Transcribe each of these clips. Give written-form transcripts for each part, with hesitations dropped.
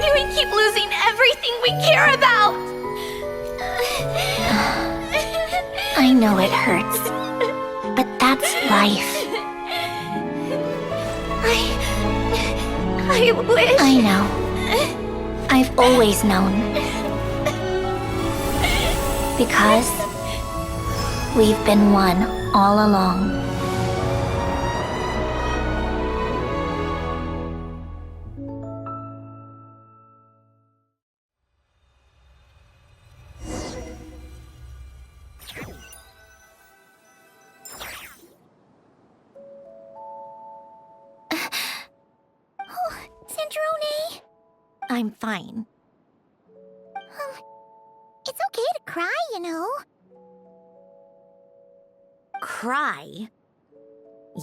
do we keep losing everything we care about? I know it hurts, but that's life. I wish... I know. I've always known. Because we've been one all along. Sandrone? I'm fine. It's okay to cry, you know. Cry?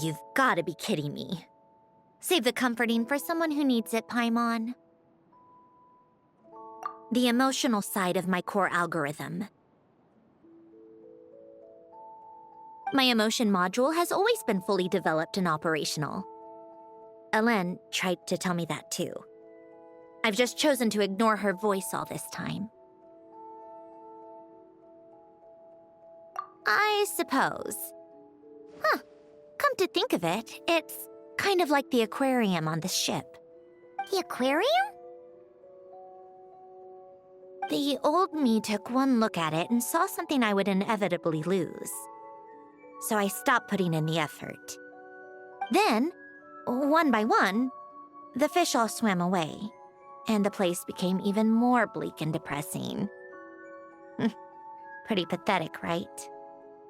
You've gotta be kidding me. Save the comforting for someone who needs it, Paimon. The emotional side of my core algorithm. My emotion module has always been fully developed and operational. Ellen tried to tell me that too. I've just chosen to ignore her voice all this time. I suppose. Huh. Come to think of it, it's kind of like the aquarium on the ship. The aquarium? The old me took one look at it and saw something I would inevitably lose. So I stopped putting in the effort. Then, one by one, the fish all swam away, and the place became even more bleak and depressing. Pretty pathetic, right?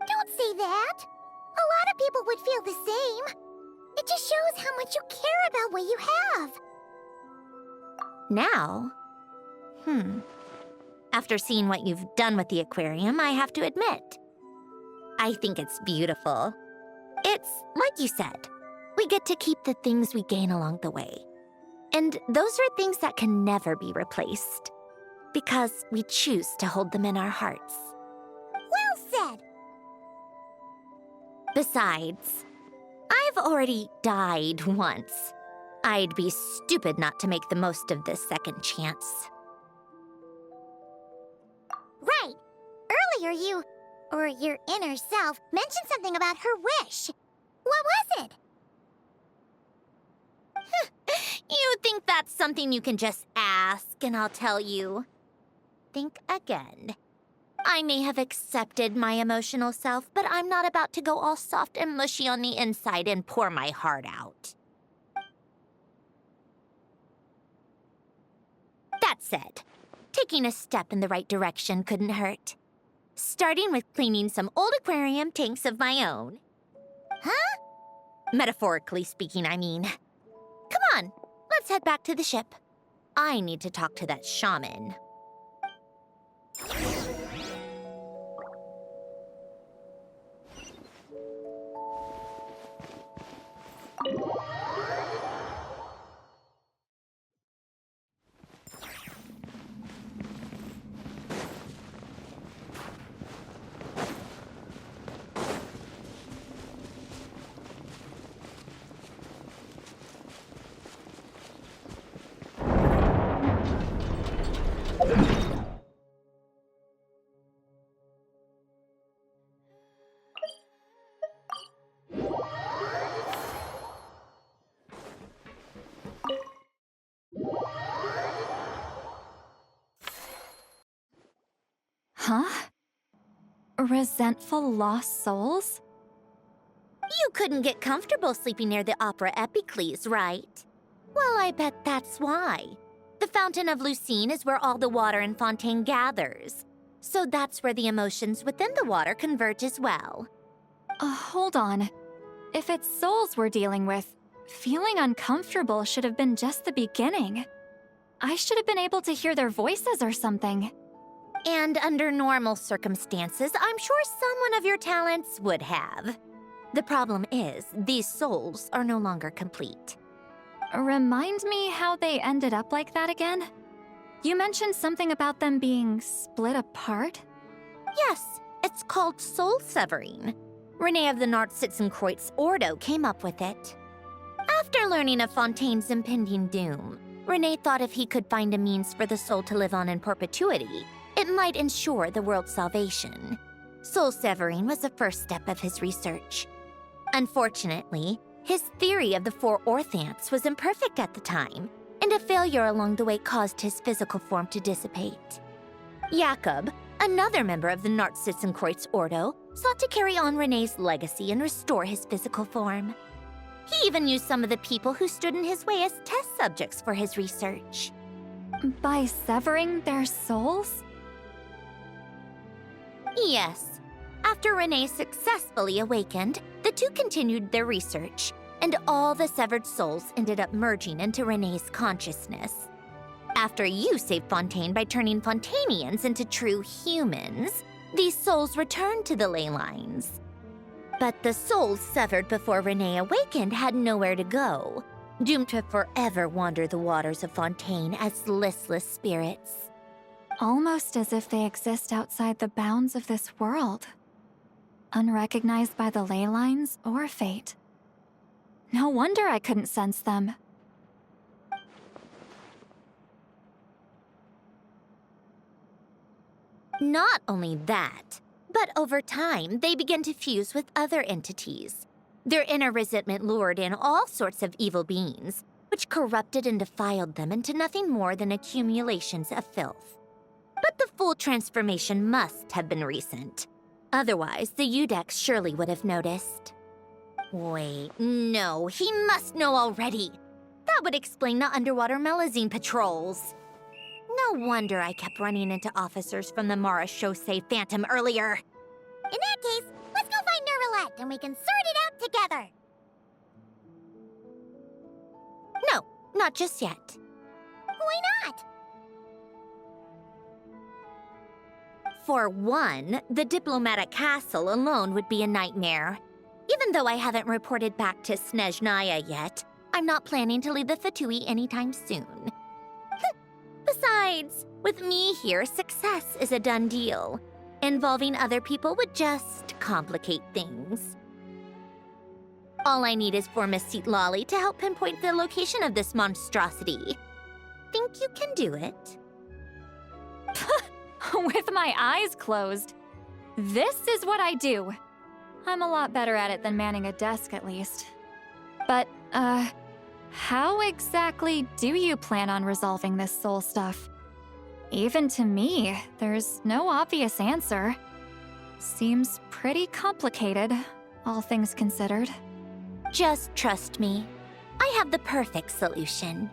Don't say that. A lot of people would feel the same. It just shows how much you care about what you have. Now? After seeing what you've done with the aquarium, I have to admit, I think it's beautiful. It's like you said, we get to keep the things we gain along the way. And those are things that can never be replaced, because we choose to hold them in our hearts. Well said. Besides, I've already died once. I'd be stupid not to make the most of this second chance. Right. Earlier you, or your inner self, mentioned something about her wish. What was it? You think that's something you can just ask, and I'll tell you. Think again. I may have accepted my emotional self, but I'm not about to go all soft and mushy on the inside and pour my heart out. That said, taking a step in the right direction couldn't hurt. Starting with cleaning some old aquarium tanks of my own. Huh? Metaphorically speaking, I mean. Come on, let's head back to the ship. I need to talk to that shaman. Huh? Resentful lost souls? You couldn't get comfortable sleeping near the Opera Epicles, right? Well, I bet that's why. The Fountain of Lucine is where all the water in Fontaine gathers. So that's where the emotions within the water converge as well. Hold on. If it's souls we're dealing with, feeling uncomfortable should have been just the beginning. I should have been able to hear their voices or something. And under normal circumstances, I'm sure someone of your talents would have. The problem is, these souls are no longer complete. Remind me how they ended up like that again? You mentioned something about them being split apart? Yes, it's called soul severing. Renee of the Nordsitzen-Kreuz Ordo came up with it. After learning of Fontaine's impending doom, Renee thought if he could find a means for the soul to live on in perpetuity, it might ensure the world's salvation. Soul severing was the first step of his research. Unfortunately, his theory of the 4 orthants was imperfect at the time, and a failure along the way caused his physical form to dissipate. Jakob, another member of the Nartssitzenkreuz Ordo, sought to carry on Renee's legacy and restore his physical form. He even used some of the people who stood in his way as test subjects for his research. By severing their souls? Yes. After Renee successfully awakened, the two continued their research, and all the severed souls ended up merging into Renee's consciousness. After you saved Fontaine by turning Fontainians into true humans, these souls returned to the ley lines. But the souls severed before Renee awakened had nowhere to go, doomed to forever wander the waters of Fontaine as listless spirits. Almost as if they exist outside the bounds of this world. Unrecognized by the ley lines or fate. No wonder I couldn't sense them. Not only that, but over time, they began to fuse with other entities. Their inner resentment lured in all sorts of evil beings, which corrupted and defiled them into nothing more than accumulations of filth. But the full transformation must have been recent. Otherwise, the Udex surely would have noticed. Wait, no, he must know already. That would explain the underwater Melazine patrols. No wonder I kept running into officers from the Mara Chaussee Phantom earlier. In that case, let's go find Nervalette and we can sort it out together. No, not just yet. Why not? For one, the diplomatic castle alone would be a nightmare. Even though I haven't reported back to Snezhnaya yet, I'm not planning to leave the Fatui anytime soon. Besides, with me here, success is a done deal. Involving other people would just complicate things. All I need is for Miss Seatlolly to help pinpoint the location of this monstrosity. Think you can do it? With my eyes closed. This is what I do. I'm a lot better at it than manning a desk, at least. But, how exactly do you plan on resolving this soul stuff? Even to me, there's no obvious answer. Seems pretty complicated, all things considered. Just trust me. I have the perfect solution.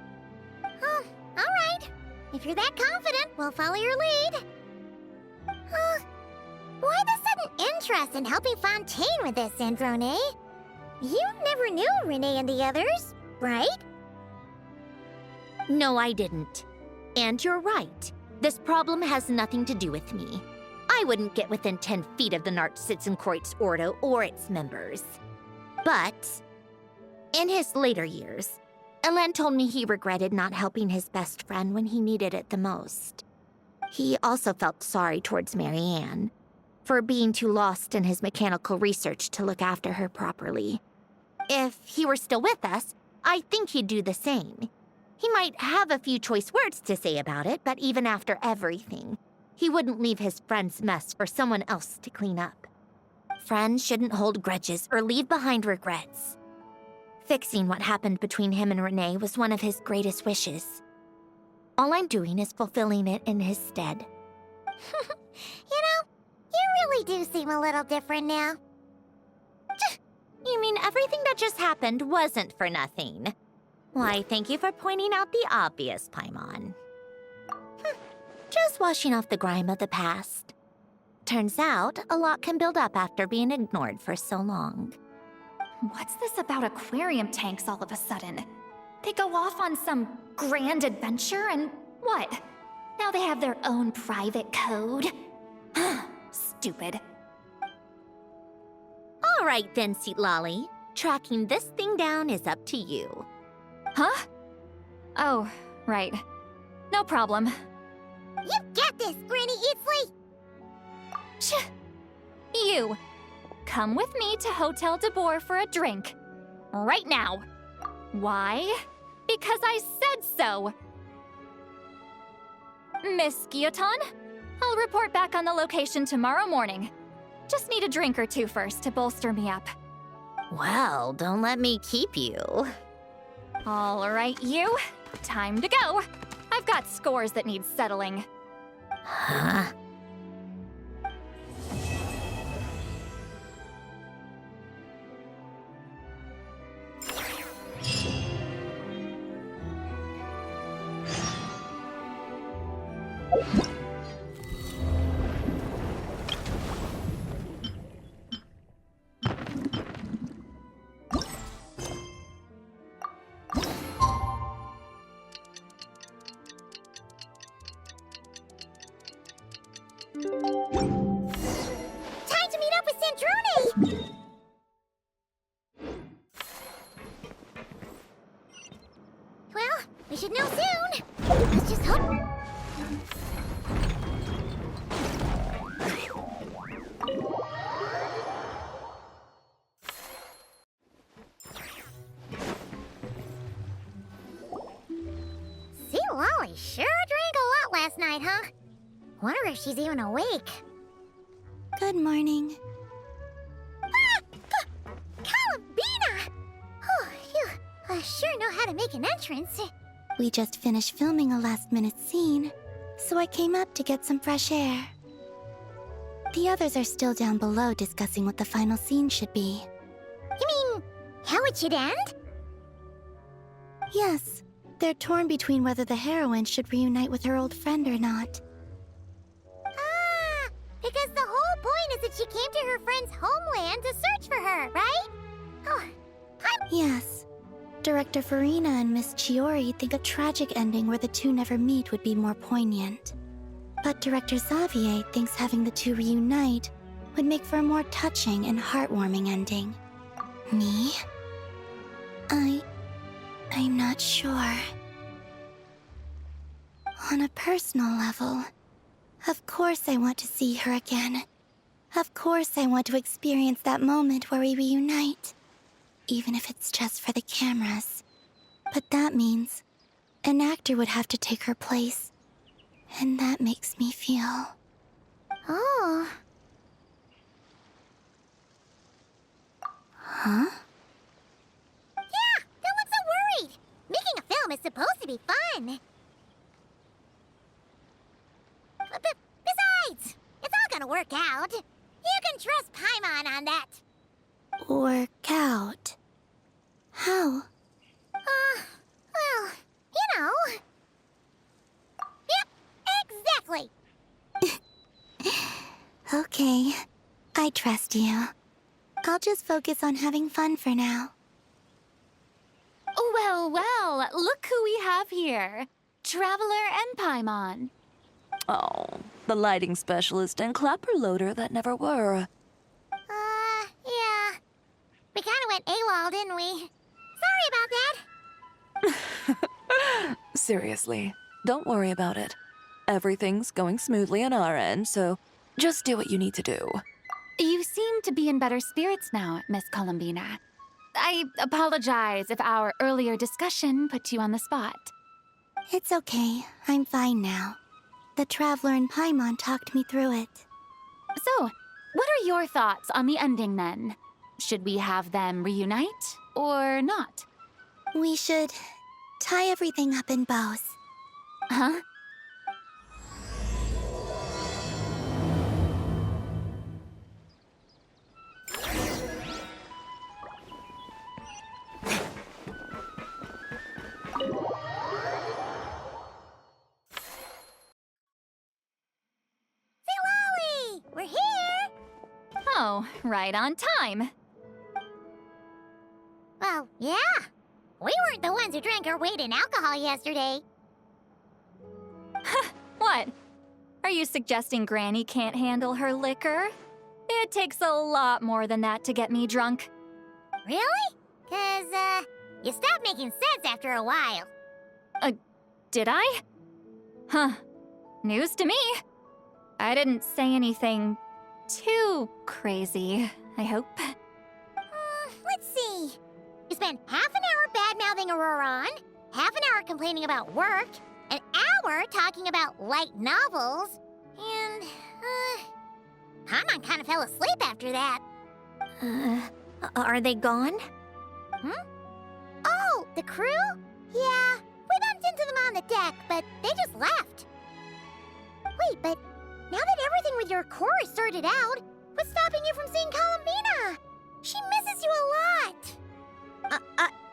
Oh, all right. If you're that confident, we'll follow your lead. Why the sudden interest in helping Fontaine with this, Androne? You never knew Renee and the others, right? No, I didn't. And you're right. This problem has nothing to do with me. I wouldn't get within 10 feet of the Nartssitzenkreuz Ordo or its members. But in his later years, Elen told me he regretted not helping his best friend when he needed it the most. He also felt sorry towards Marianne for being too lost in his mechanical research to look after her properly. If he were still with us, I think he'd do the same. He might have a few choice words to say about it, but even after everything, he wouldn't leave his friend's mess for someone else to clean up. Friends shouldn't hold grudges or leave behind regrets. Fixing what happened between him and Renee was one of his greatest wishes. All I'm doing is fulfilling it in his stead. You know, you really do seem a little different now. You mean everything that just happened wasn't for nothing? Why, thank you for pointing out the obvious, Paimon. Just washing off the grime of the past. Turns out, a lot can build up after being ignored for so long. What's this about aquarium tanks all of a sudden? They go off on some grand adventure and what? Now they have their own private code? Stupid. All right then, Seatlolly. Tracking this thing down is up to you. Huh? Oh, right. No problem. You got this, Granny Eatsley! You! Come with me to Hotel de Boer for a drink. Right now. Why? Because I said so! Miss Guillotin. I'll report back on the location tomorrow morning. Just need a drink or two first to bolster me up. Well, don't let me keep you. All right, you. Time to go. I've got scores that need settling. Huh? Time to meet up with Sandrone! Well, we should know soon. Let's just hope. See, Lolly sure drank a lot last night, huh? Wonder if she's even awake. Good morning. Columbina! Oh, you sure know how to make an entrance. We just finished filming a last-minute scene, so I came up to get some fresh air. The others are still down below discussing what the final scene should be. You mean, how it should end? Yes, they're torn between whether the heroine should reunite with her old friend or not. Ah, because the whole point is that she came to her friend's homeland to search for her, right? Oh, Yes. Director Farina and Miss Chiori think a tragic ending where the two never meet would be more poignant. But Director Xavier thinks having the two reunite would make for a more touching and heartwarming ending. Me? I'm not sure. On a personal level, of course I want to see her again. Of course I want to experience that moment where we reunite. Even if it's just for the cameras. But that means an actor would have to take her place. And that makes me feel... oh. Huh? Yeah, don't look so worried. Making a film is supposed to be fun. Besides, it's all gonna work out. You can trust Paimon on that. Work out. How? Well, you know. Yep, exactly. Okay, I trust you. I'll just focus on having fun for now. Well, well, look who we have here. Traveler and Paimon. Oh, the lighting specialist and clapper loader that never were. Yeah. We kinda went AWOL, didn't we? Sorry about that. Seriously, don't worry about it. Everything's going smoothly on our end, so just do what you need to do. You seem to be in better spirits now, Miss Columbina. I apologize if our earlier discussion put you on the spot. It's okay, I'm fine now. The Traveler and Paimon talked me through it. So, what are your thoughts on the ending then? Should we have them reunite or not? We should tie everything up in bows. Huh? Say, Lolly! We're here! Oh, right on time. Well, yeah. We weren't the ones who drank our weight in alcohol yesterday. What? Are you suggesting Granny can't handle her liquor? It takes a lot more than that to get me drunk. Really? 'Cause, you stopped making sense after a while. Did I? Huh. News to me. I didn't say anything too crazy, I hope. Let's see. You spent half an hour bad-mouthing Auroron, half an hour complaining about work, an hour talking about light novels, and, Paimon kind of fell asleep after that. Are they gone? Oh, the crew? Yeah, we bumped into them on the deck, but they just left. Wait, but now that everything with your core is sorted out, what's stopping you from seeing Columbina? She misses you a lot.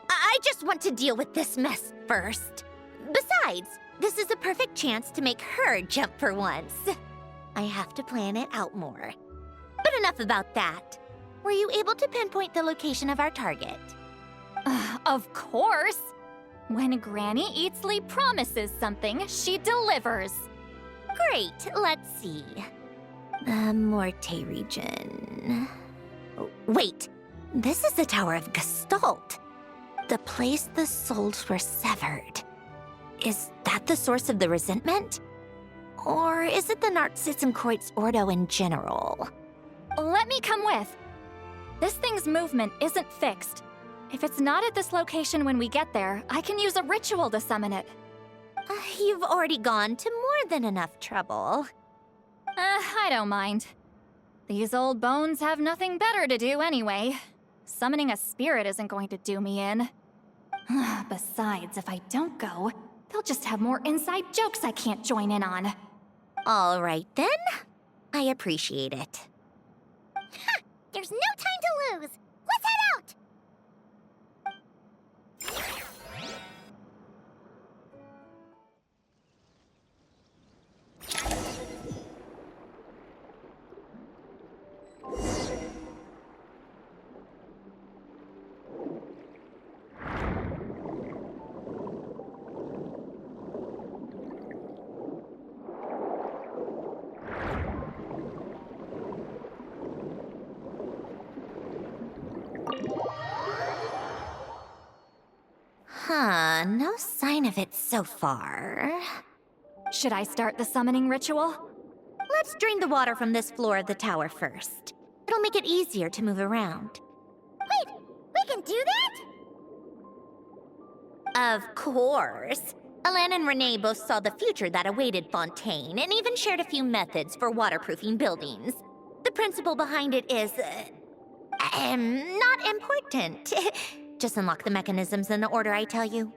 I just want to deal with this mess first. Besides, this is a perfect chance to make her jump for once. I have to plan it out more. But enough about that. Were you able to pinpoint the location of our target? Of course! When Granny Eatsley promises something, she delivers. Great, let's see. The Morte region. Oh, wait, this is the Tower of Gestalt. The place the souls were severed. Is that the source of the resentment? Or is it the Narcissenkreuz Ordo in general? Let me come with. This thing's movement isn't fixed. If it's not at this location when we get there, I can use a ritual to summon it. You've already gone to more than enough trouble. I don't mind. These old bones have nothing better to do anyway. Summoning a spirit isn't going to do me in. Besides, if I don't go, they'll just have more inside jokes I can't join in on. All right then. I appreciate it. There's no time to lose. Let's head out. No sign of it so far. Should I start the summoning ritual? Let's drain the water from this floor of the tower first. It'll make it easier to move around. Wait, we can do that? Of course. Alan and Renee both saw the future that awaited Fontaine and even shared a few methods for waterproofing buildings. The principle behind it is, not important. Just unlock the mechanisms in the order I tell you.